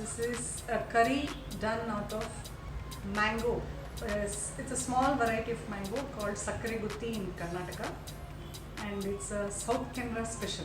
This is a curry done out of mango. It's a small variety of mango called Sakkare Gutti in Karnataka, and it's a South Canara special.